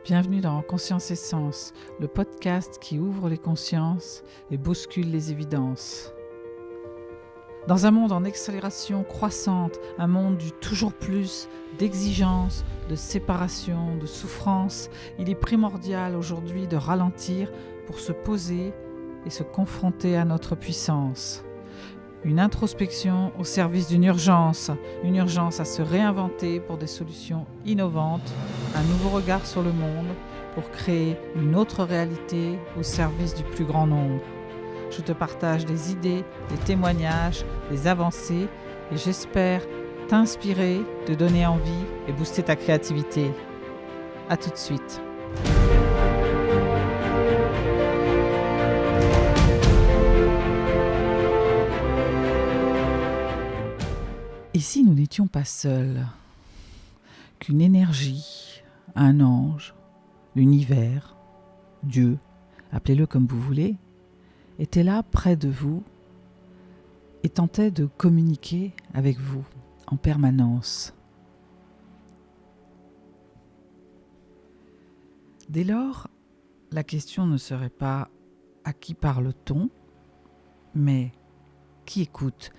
Bienvenue dans Conscience Essence, le podcast qui ouvre les consciences et bouscule les évidences. Dans un monde en accélération croissante, un monde du toujours plus, d'exigence, de séparation, de souffrance, il est primordial aujourd'hui de ralentir pour se poser et se confronter à notre puissance. Une introspection au service d'une urgence à se réinventer pour des solutions innovantes, un nouveau regard sur le monde pour créer une autre réalité au service du plus grand nombre. Je te partage des idées, des témoignages, des avancées et j'espère t'inspirer, te donner envie et booster ta créativité. À tout de suite. Et si nous n'étions pas seuls, qu'une énergie, un ange, l'univers, Dieu, appelez-le comme vous voulez, était là près de vous et tentait de communiquer avec vous en permanence. Dès lors, la question ne serait pas à qui parle-t-on, mais qui écoute.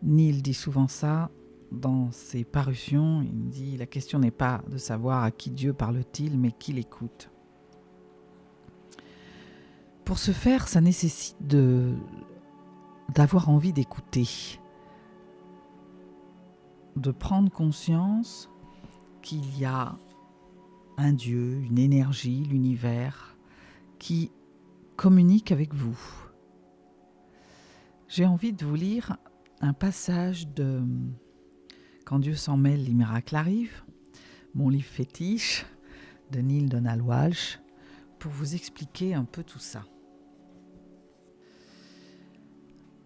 Neil dit souvent ça dans ses parutions. Il dit la question n'est pas de savoir à qui Dieu parle-t-il, mais qui l'écoute. Pour ce faire, ça nécessite d'avoir envie d'écouter, de prendre conscience qu'il y a un Dieu, une énergie, l'univers, qui communique avec vous. J'ai envie de vous lire un passage de « Quand Dieu s'en mêle, les miracles arrivent », mon livre fétiche de Neale Donald Walsch, pour vous expliquer un peu tout ça.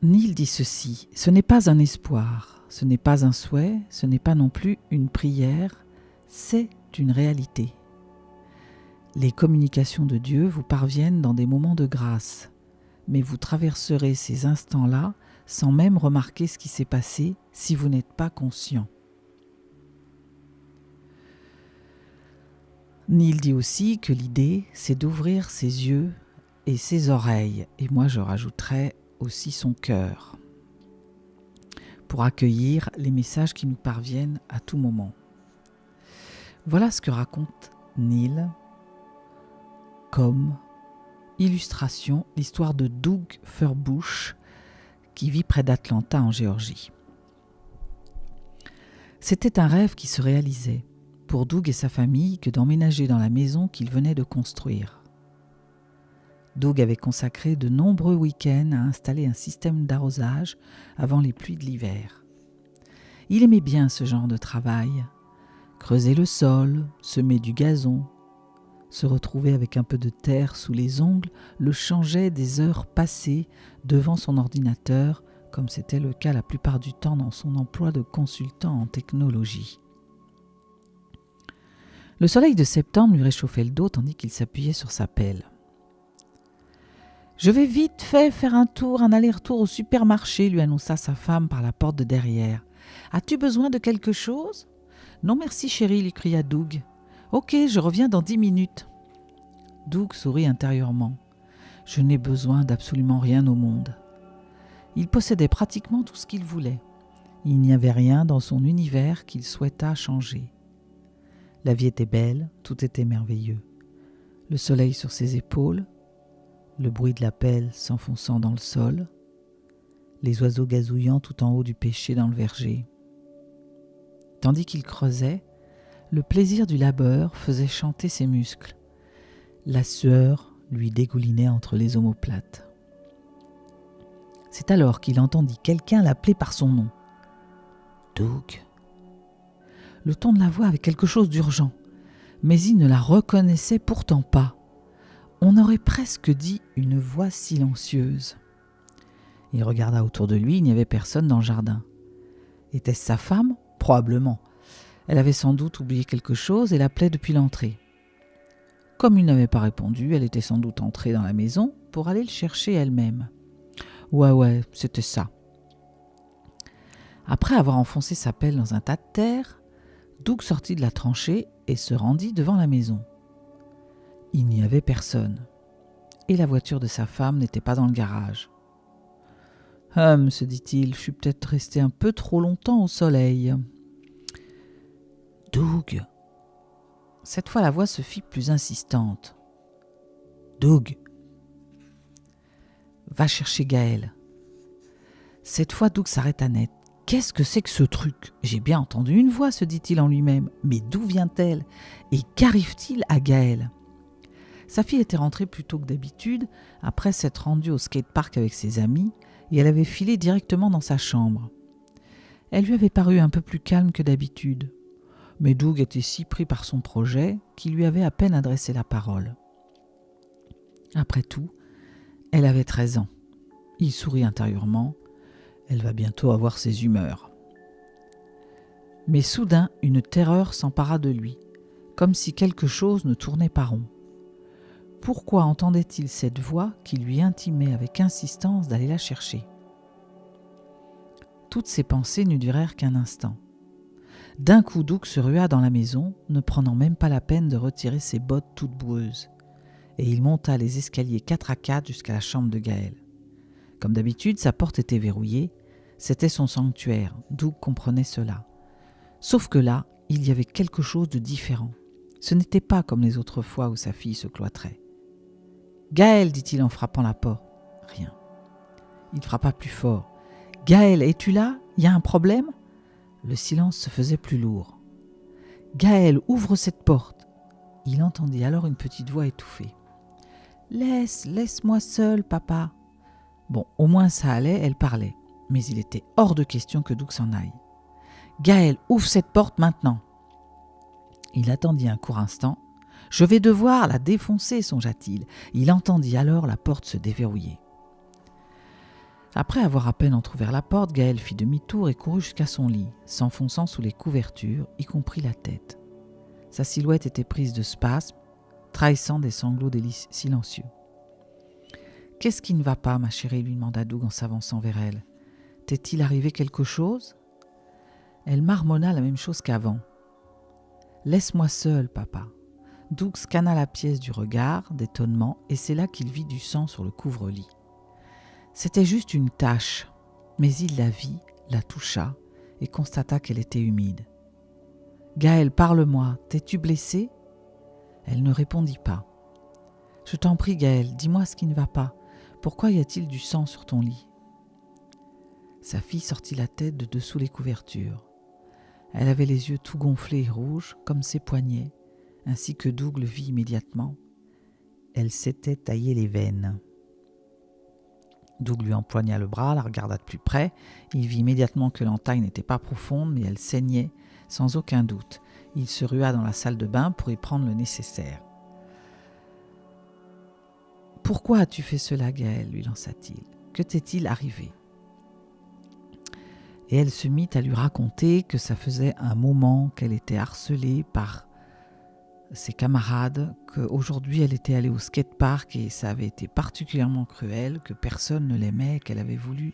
Neale dit ceci: « Ce n'est pas un espoir, ce n'est pas un souhait, ce n'est pas non plus une prière, c'est une réalité. Les communications de Dieu vous parviennent dans des moments de grâce, mais vous traverserez ces instants-là sans même remarquer ce qui s'est passé si vous n'êtes pas conscient. » Neale dit aussi que l'idée, c'est d'ouvrir ses yeux et ses oreilles, et moi je rajouterais aussi son cœur, pour accueillir les messages qui nous parviennent à tout moment. Voilà ce que raconte Neale comme illustration, l'histoire de Doug Furbush, qui vit près d'Atlanta en Géorgie. C'était un rêve qui se réalisait pour Doug et sa famille que d'emménager dans la maison qu'ils venaient de construire. Doug avait consacré de nombreux week-ends à installer un système d'arrosage avant les pluies de l'hiver. Il aimait bien ce genre de travail, creuser le sol, semer du gazon. Se retrouver avec un peu de terre sous les ongles le changeait des heures passées devant son ordinateur, comme c'était le cas la plupart du temps dans son emploi de consultant en technologie. Le soleil de septembre lui réchauffait le dos tandis qu'il s'appuyait sur sa pelle. « Je vais vite fait faire un aller-retour au supermarché », lui annonça sa femme par la porte de derrière. « As-tu besoin de quelque chose ?»« Non merci chérie », lui cria Doug. « Ok, je reviens dans 10 minutes. » Doug sourit intérieurement. « Je n'ai besoin d'absolument rien au monde. » Il possédait pratiquement tout ce qu'il voulait. Il n'y avait rien dans son univers qu'il souhaitât changer. La vie était belle, tout était merveilleux. Le soleil sur ses épaules, le bruit de la pelle s'enfonçant dans le sol, les oiseaux gazouillant tout en haut du pêcher dans le verger. Tandis qu'il creusait, le plaisir du labeur faisait chanter ses muscles. La sueur lui dégoulinait entre les omoplates. C'est alors qu'il entendit quelqu'un l'appeler par son nom. « Doug !» Le ton de la voix avait quelque chose d'urgent, mais il ne la reconnaissait pourtant pas. On aurait presque dit une voix silencieuse. Il regarda autour de lui, il n'y avait personne dans le jardin. Était-ce sa femme ? Probablement. Elle avait sans doute oublié quelque chose et l'appelait depuis l'entrée. Comme il n'avait pas répondu, elle était sans doute entrée dans la maison pour aller le chercher elle-même. Ouais, c'était ça. Après avoir enfoncé sa pelle dans un tas de terre, Doug sortit de la tranchée et se rendit devant la maison. Il n'y avait personne. Et la voiture de sa femme n'était pas dans le garage. Se dit-il, je suis peut-être resté un peu trop longtemps au soleil. Doug. Cette fois, la voix se fit plus insistante. Doug. Va chercher Gaël. Cette fois, Doug s'arrêta net. Qu'est-ce que c'est que ce truc ? J'ai bien entendu une voix, se dit-il en lui-même. Mais d'où vient-elle ? Et qu'arrive-t-il à Gaël ? Sa fille était rentrée plus tôt que d'habitude, après s'être rendue au skatepark avec ses amis, et elle avait filé directement dans sa chambre. Elle lui avait paru un peu plus calme que d'habitude. Mais Doug était si pris par son projet qu'il lui avait à peine adressé la parole. Après tout, elle avait 13 ans. Il sourit intérieurement. Elle va bientôt avoir ses humeurs. Mais soudain, une terreur s'empara de lui, comme si quelque chose ne tournait pas rond. Pourquoi entendait-il cette voix qui lui intimait avec insistance d'aller la chercher ? Toutes ces pensées ne durèrent qu'un instant. D'un coup, Doug se rua dans la maison, ne prenant même pas la peine de retirer ses bottes toutes boueuses. Et il monta les escaliers 4 à 4 jusqu'à la chambre de Gaël. Comme d'habitude, sa porte était verrouillée. C'était son sanctuaire. Doug comprenait cela. Sauf que là, il y avait quelque chose de différent. Ce n'était pas comme les autres fois où sa fille se cloîtrait. « Gaël » dit-il en frappant la porte. Rien. Il frappa plus fort. « Gaël, es-tu là ? Il y a un problème ?» Le silence se faisait plus lourd. « Gaël, ouvre cette porte !» Il entendit alors une petite voix étouffée. « Laisse-moi seul, papa. » Bon, au moins ça allait, elle parlait. Mais il était hors de question que Doug s'en aille. « Gaël, ouvre cette porte maintenant !» Il attendit un court instant. « Je vais devoir la défoncer, songea-t-il. » Il entendit alors la porte se déverrouiller. Après avoir à peine entrouvert la porte, Gaël fit demi-tour et courut jusqu'à son lit, s'enfonçant sous les couvertures, y compris la tête. Sa silhouette était prise de spasmes, trahissant des sanglots silencieux. « Qu'est-ce qui ne va pas, ma chérie ?» lui demanda Doug en s'avançant vers elle. « T'est-il arrivé quelque chose ?» Elle marmonna la même chose qu'avant. « Laisse-moi seul, papa. » Doug scanna la pièce du regard, d'étonnement, et c'est là qu'il vit du sang sur le couvre-lit. C'était juste une tache, mais il la vit, la toucha, et constata qu'elle était humide. « Gaël, parle-moi, t'es-tu blessé ?» Elle ne répondit pas. « Je t'en prie, Gaël, dis-moi ce qui ne va pas. Pourquoi y a-t-il du sang sur ton lit ?» Sa fille sortit la tête de dessous les couvertures. Elle avait les yeux tout gonflés et rouges, comme ses poignets, ainsi que Doug le vit immédiatement. Elle s'était taillé les veines. Doug lui empoigna le bras, la regarda de plus près. Il vit immédiatement que l'entaille n'était pas profonde, mais elle saignait, sans aucun doute. Il se rua dans la salle de bain pour y prendre le nécessaire. « Pourquoi as-tu fait cela, Gaël ?» lui lança-t-il. « Que t'est-il arrivé ?» Et elle se mit à lui raconter que ça faisait un moment qu'elle était harcelée par ses camarades, qu'aujourd'hui elle était allée au skatepark et ça avait été particulièrement cruel, que personne ne l'aimait, qu'elle avait voulu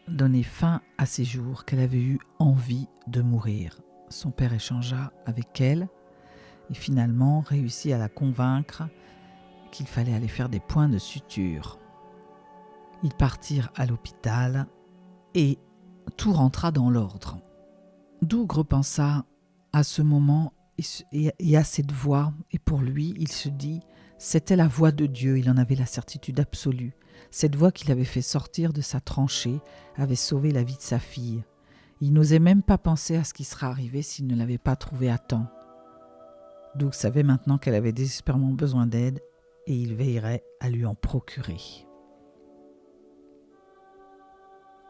donner fin à ses jours, qu'elle avait eu envie de mourir. Son père échangea avec elle et finalement réussit à la convaincre qu'il fallait aller faire des points de suture. Ils partirent à l'hôpital et tout rentra dans l'ordre. Doug repensa à ce moment et à cette voix, et pour lui, il se dit, c'était la voix de Dieu, il en avait la certitude absolue. Cette voix qu'il avait fait sortir de sa tranchée avait sauvé la vie de sa fille. Il n'osait même pas penser à ce qui serait arrivé s'il ne l'avait pas trouvée à temps. Doug savait maintenant qu'elle avait désespérément besoin d'aide et il veillerait à lui en procurer.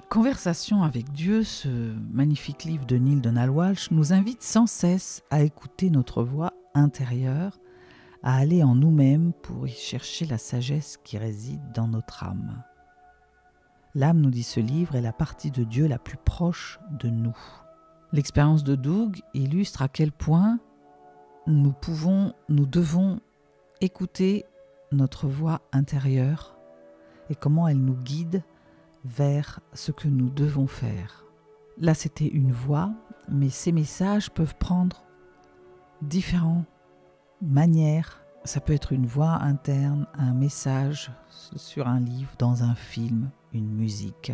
Conversation avec Dieu, ce magnifique livre de Neale Donald Walsch, nous invite sans cesse à écouter notre voix intérieure, à aller en nous-mêmes pour y chercher la sagesse qui réside dans notre âme. L'âme, nous dit ce livre, est la partie de Dieu la plus proche de nous. L'expérience de Doug illustre à quel point nous devons écouter notre voix intérieure et comment elle nous guide vers ce que nous devons faire. Là, c'était une voix, mais ces messages peuvent prendre différentes manières Ça peut être une voix interne, un message sur un livre, dans un film, une musique.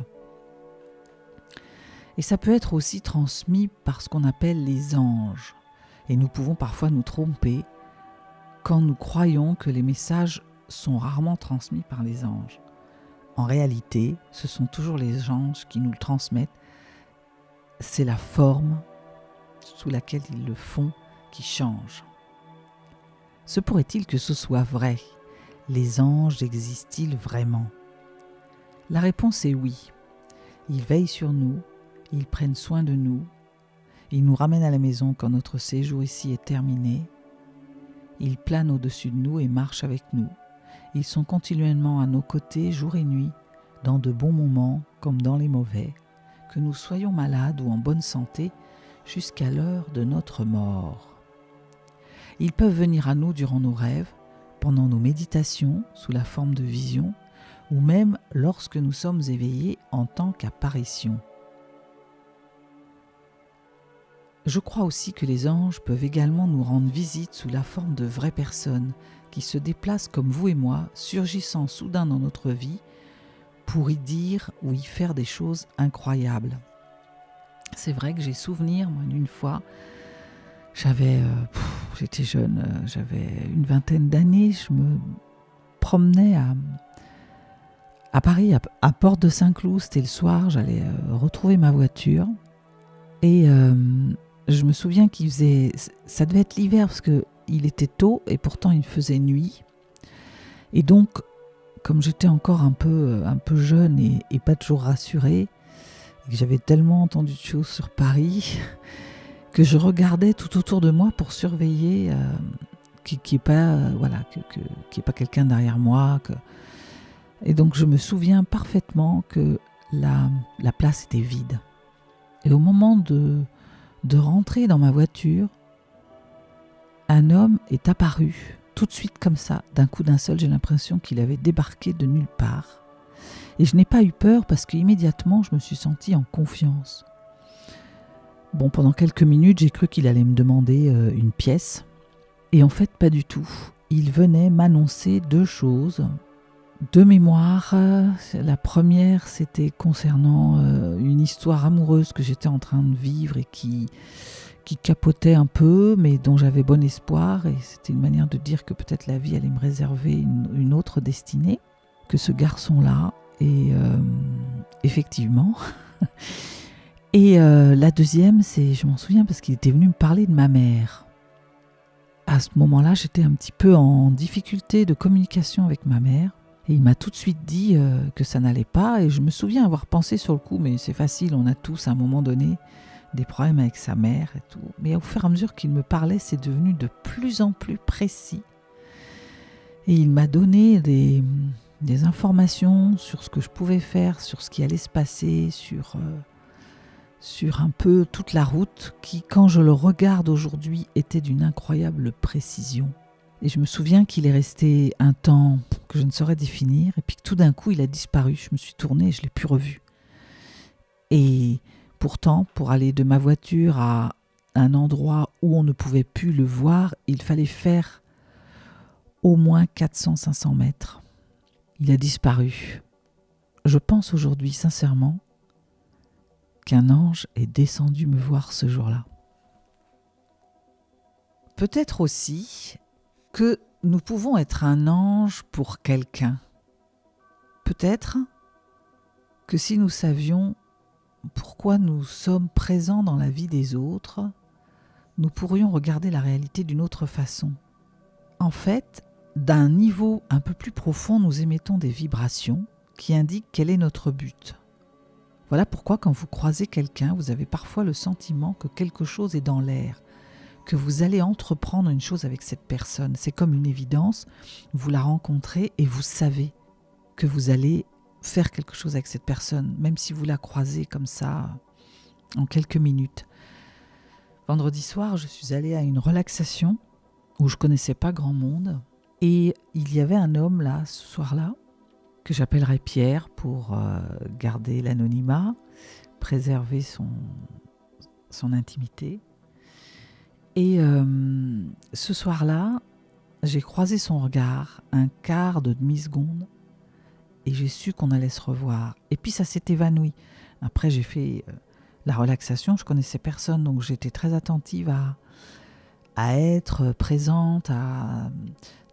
Et ça peut être aussi transmis par ce qu'on appelle les anges. Et nous pouvons parfois nous tromper quand nous croyons que les messages sont rarement transmis par les anges. En réalité, ce sont toujours les anges qui nous le transmettent. C'est la forme sous laquelle ils le font qui change. Se pourrait-il que ce soit vrai? Les anges existent-ils vraiment? La réponse est oui. Ils veillent sur nous, ils prennent soin de nous, ils nous ramènent à la maison quand notre séjour ici est terminé, ils planent au-dessus de nous et marchent avec nous. Ils sont continuellement à nos côtés jour et nuit, dans de bons moments comme dans les mauvais, que nous soyons malades ou en bonne santé, jusqu'à l'heure de notre mort. Ils peuvent venir à nous durant nos rêves, pendant nos méditations, sous la forme de visions, ou même lorsque nous sommes éveillés en tant qu'apparition. Je crois aussi que les anges peuvent également nous rendre visite sous la forme de vraies personnes qui se déplacent comme vous et moi, surgissant soudain dans notre vie pour y dire ou y faire des choses incroyables. C'est vrai que j'ai souvenir, moi, d'une fois, j'étais jeune, j'avais une vingtaine d'années, je me promenais à Paris, à Porte de Saint-Cloud, c'était le soir, j'allais retrouver ma voiture et je me souviens ça devait être l'hiver parce qu'il était tôt et pourtant il faisait nuit. Et donc, comme j'étais encore un peu jeune et pas toujours rassurée, et que j'avais tellement entendu de choses sur Paris, que je regardais tout autour de moi pour surveiller qu'il n'y ait pas quelqu'un derrière moi. Et donc je me souviens parfaitement que la place était vide. Et au moment de rentrer dans ma voiture, un homme est apparu, tout de suite comme ça, d'un coup d'un seul, j'ai l'impression qu'il avait débarqué de nulle part. Et je n'ai pas eu peur parce qu'immédiatement, je me suis sentie en confiance. Bon, pendant quelques minutes, j'ai cru qu'il allait me demander une pièce. Et en fait, pas du tout. Il venait m'annoncer 2 choses. De mémoire, la première, c'était concernant une histoire amoureuse que j'étais en train de vivre et qui capotait un peu, mais dont j'avais bon espoir. Et c'était une manière de dire que peut-être la vie allait me réserver une autre destinée que ce garçon-là. Et effectivement... Et la deuxième, je m'en souviens parce qu'il était venu me parler de ma mère. À ce moment-là, j'étais un petit peu en difficulté de communication avec ma mère. Et il m'a tout de suite dit que ça n'allait pas. Et je me souviens avoir pensé sur le coup, mais c'est facile, on a tous à un moment donné des problèmes avec sa mère et tout. Mais au fur et à mesure qu'il me parlait, c'est devenu de plus en plus précis. Et il m'a donné des informations sur ce que je pouvais faire, sur ce qui allait se passer, sur un peu toute la route qui, quand je le regarde aujourd'hui, était d'une incroyable précision. Et je me souviens qu'il est resté un temps que je ne saurais définir, et puis que tout d'un coup, il a disparu. Je me suis tournée et je ne l'ai plus revu. Et pourtant, pour aller de ma voiture à un endroit où on ne pouvait plus le voir, il fallait faire au moins 400-500 mètres. Il a disparu. Je pense aujourd'hui, sincèrement, qu'un ange est descendu me voir ce jour-là. Peut-être aussi que nous pouvons être un ange pour quelqu'un. Peut-être que si nous savions pourquoi nous sommes présents dans la vie des autres, nous pourrions regarder la réalité d'une autre façon. En fait, d'un niveau un peu plus profond, nous émettons des vibrations qui indiquent quel est notre but. Voilà pourquoi quand vous croisez quelqu'un, vous avez parfois le sentiment que quelque chose est dans l'air, que vous allez entreprendre une chose avec cette personne. C'est comme une évidence, vous la rencontrez et vous savez que vous allez faire quelque chose avec cette personne, même si vous la croisez comme ça en quelques minutes. Vendredi soir, je suis allée à une relaxation où je ne connaissais pas grand monde et il y avait un homme là, ce soir-là, que j'appellerai Pierre pour garder l'anonymat, préserver son intimité. Et ce soir-là, j'ai croisé son regard un quart de demi-seconde et j'ai su qu'on allait se revoir. Et puis ça s'est évanoui. Après, j'ai fait la relaxation, je connaissais personne, donc j'étais très attentive à être présente, à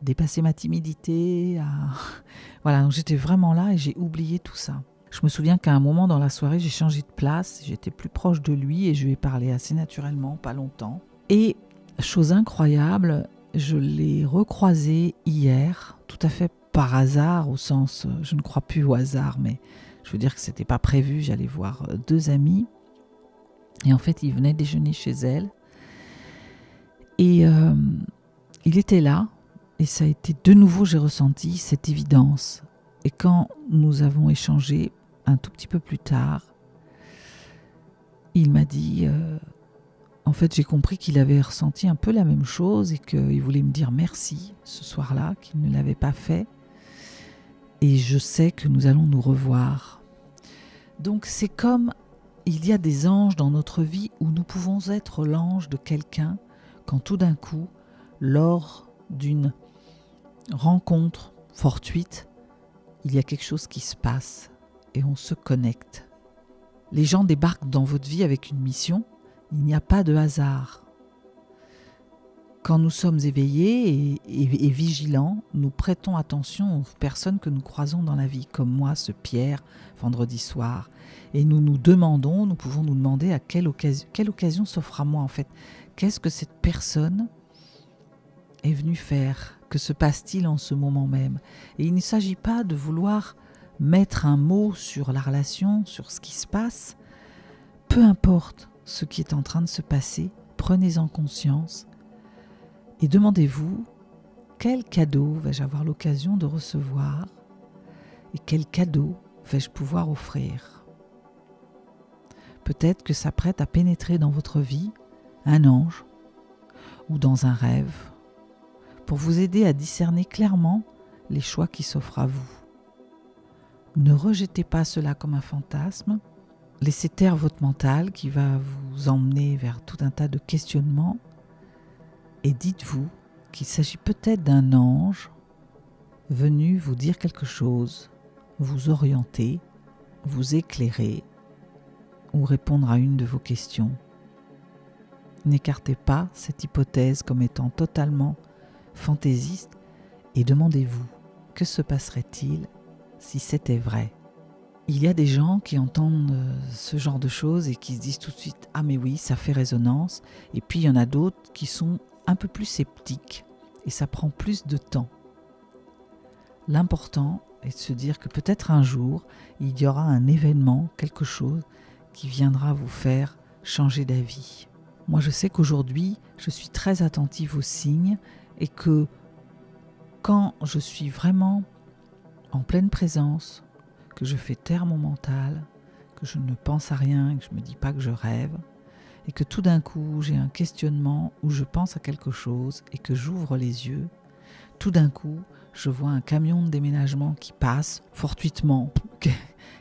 dépasser ma timidité. Voilà, donc j'étais vraiment là et j'ai oublié tout ça. Je me souviens qu'à un moment dans la soirée, j'ai changé de place, j'étais plus proche de lui et je lui ai parlé assez naturellement, pas longtemps. Et chose incroyable, je l'ai recroisé hier, tout à fait par hasard, au sens, je ne crois plus au hasard, mais je veux dire que c'était pas prévu, j'allais voir 2 amis. Et en fait, il venait déjeuner chez elle. Et il était là, et ça a été de nouveau, j'ai ressenti cette évidence. Et quand nous avons échangé un tout petit peu plus tard, il m'a dit, en fait j'ai compris qu'il avait ressenti un peu la même chose et qu'il voulait me dire merci ce soir-là, qu'il ne l'avait pas fait. Et je sais que nous allons nous revoir. Donc c'est comme il y a des anges dans notre vie où nous pouvons être l'ange de quelqu'un quand tout d'un coup, lors d'une rencontre fortuite, il y a quelque chose qui se passe et on se connecte. Les gens débarquent dans votre vie avec une mission, il n'y a pas de hasard. Quand nous sommes éveillés et vigilants, nous prêtons attention aux personnes que nous croisons dans la vie, comme moi, ce Pierre, vendredi soir. Et nous pouvons nous demander à quelle occasion s'offre à moi en fait. Qu'est-ce que cette personne est venue faire? Que se passe-t-il en ce moment même? Et il ne s'agit pas de vouloir mettre un mot sur la relation, sur ce qui se passe. Peu importe ce qui est en train de se passer, prenez-en conscience et demandez-vous quel cadeau vais-je avoir l'occasion de recevoir et quel cadeau vais-je pouvoir offrir. Peut-être que s'apprête à pénétrer dans votre vie un ange ou dans un rêve pour vous aider à discerner clairement les choix qui s'offrent à vous. Ne rejetez pas cela comme un fantasme. Laissez taire votre mental qui va vous emmener vers tout un tas de questionnements et dites-vous qu'il s'agit peut-être d'un ange venu vous dire quelque chose, vous orienter, vous éclairer ou répondre à une de vos questions. N'écartez pas cette hypothèse comme étant totalement fantaisiste et demandez-vous que se passerait-il si c'était vrai. Il y a des gens qui entendent ce genre de choses et qui se disent tout de suite « Ah mais oui, ça fait résonance » et puis il y en a d'autres qui sont un peu plus sceptiques et ça prend plus de temps. L'important est de se dire que peut-être un jour, il y aura un événement, quelque chose qui viendra vous faire changer d'avis. Moi je sais qu'aujourd'hui, je suis très attentive aux signes et que quand je suis vraiment en pleine présence, que je fais taire mon mental, que je ne pense à rien, que je ne me dis pas que je rêve, et que tout d'un coup j'ai un questionnement où je pense à quelque chose et que j'ouvre les yeux, tout d'un coup je vois un camion de déménagement qui passe fortuitement,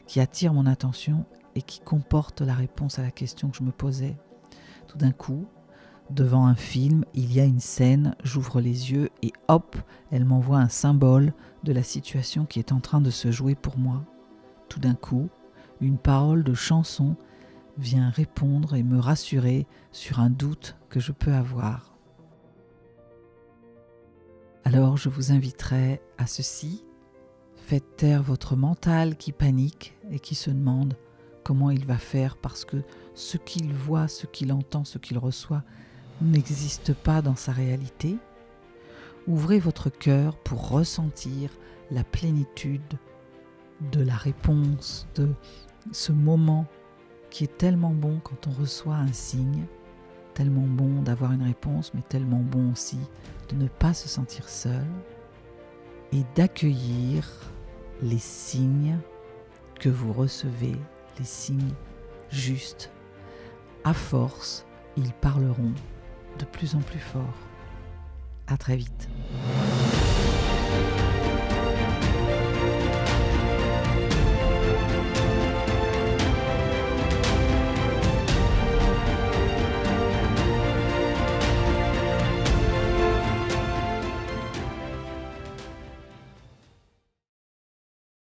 qui attire mon attention et qui comporte la réponse à la question que je me posais. Tout d'un coup, devant un film, il y a une scène, j'ouvre les yeux et hop, elle m'envoie un symbole de la situation qui est en train de se jouer pour moi. Tout d'un coup, une parole de chanson vient répondre et me rassurer sur un doute que je peux avoir. Alors je vous inviterai à ceci, faites taire votre mental qui panique et qui se demande comment il va faire parce que ce qu'il voit, ce qu'il entend, ce qu'il reçoit n'existe pas dans sa réalité. Ouvrez votre cœur pour ressentir la plénitude de la réponse, de ce moment qui est tellement bon quand on reçoit un signe, tellement bon d'avoir une réponse, mais tellement bon aussi de ne pas se sentir seul et d'accueillir les signes que vous recevez, les signes justes. À force, ils parleront de plus en plus fort. À très vite.